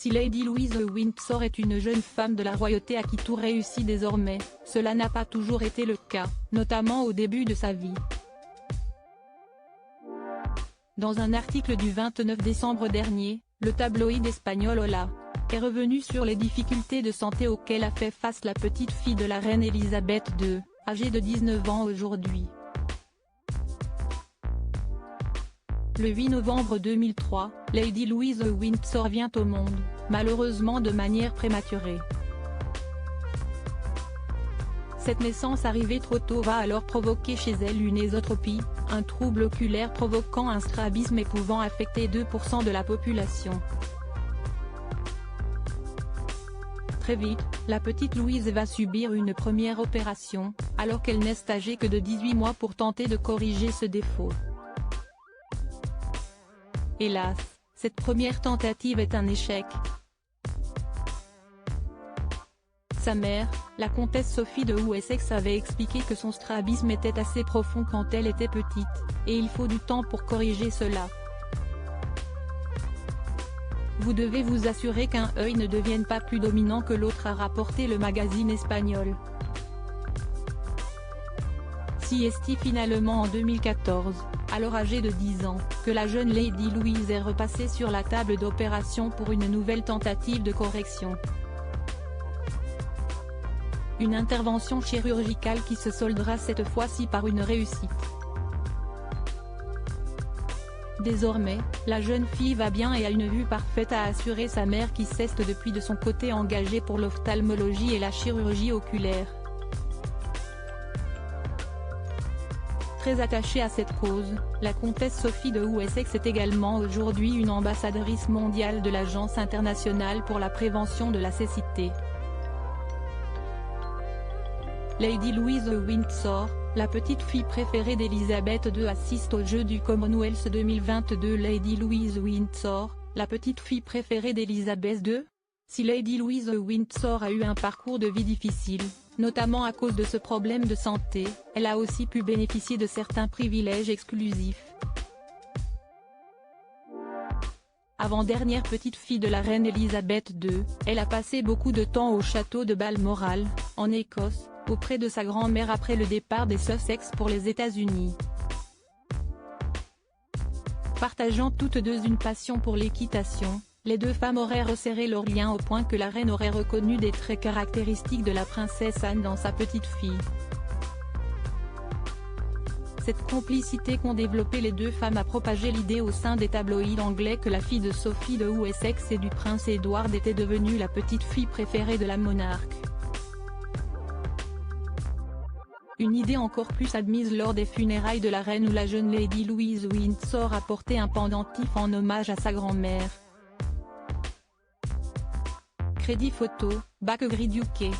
Si Lady Louise de Windsor est une jeune femme de la royauté à qui tout réussit désormais, cela n'a pas toujours été le cas, notamment au début de sa vie. Dans un article du 29 décembre dernier, le tabloïd espagnol Hola est revenu sur les difficultés de santé auxquelles a fait face la petite fille de la reine Elisabeth II, âgée de 19 ans aujourd'hui. Le 8 novembre 2003, Lady Louise de Windsor vient au monde, malheureusement de manière prématurée. Cette naissance arrivée trop tôt va alors provoquer chez elle une ésotropie, un trouble oculaire provoquant un strabisme et pouvant affecter 2% de la population. Très vite, la petite Louise va subir une première opération, alors qu'elle n'est âgée que de 18 mois pour tenter de corriger ce défaut. Hélas, cette première tentative est un échec. Sa mère, la comtesse Sophie de Wessex avait expliqué que son strabisme était assez profond quand elle était petite, et il faut du temps pour corriger cela. Vous devez vous assurer qu'un œil ne devienne pas plus dominant que l'autre, a rapporté le magazine espagnol. Si est finalement en 2014, alors âgée de 10 ans, que la jeune Lady Louise est repassée sur la table d'opération pour une nouvelle tentative de correction. Une intervention chirurgicale qui se soldera cette fois-ci par une réussite. Désormais, la jeune fille va bien et a une vue parfaite, a assuré sa mère qui s'est depuis de son côté engagée pour l'ophtalmologie et la chirurgie oculaire. Très attachée à cette cause, la comtesse Sophie de Wessex est également aujourd'hui une ambassadrice mondiale de l'Agence internationale pour la prévention de la cécité. Lady Louise de Windsor, la petite fille préférée d'Elisabeth II, assiste aux Jeux du Commonwealth 2022. Lady Louise Windsor, la petite fille préférée d'Elisabeth II. Si Lady Louise de Windsor a eu un parcours de vie difficile, notamment à cause de ce problème de santé, elle a aussi pu bénéficier de certains privilèges exclusifs. Avant-dernière petite fille de la reine Elisabeth II, elle a passé beaucoup de temps au château de Balmoral, en Écosse, auprès de sa grand-mère après le départ des Sussex pour les États-Unis. Partageant toutes deux une passion pour l'équitation, les deux femmes auraient resserré leur lien au point que la reine aurait reconnu des traits caractéristiques de la princesse Anne dans sa petite fille. Cette complicité qu'ont développé les deux femmes a propagé l'idée au sein des tabloïds anglais que la fille de Sophie de Wessex et du prince Edward était devenue la petite fille préférée de la monarque. Une idée encore plus admise lors des funérailles de la reine où la jeune Lady Louise Windsor a porté un pendentif en hommage à sa grand-mère. Crédit photo, Bakegree UK.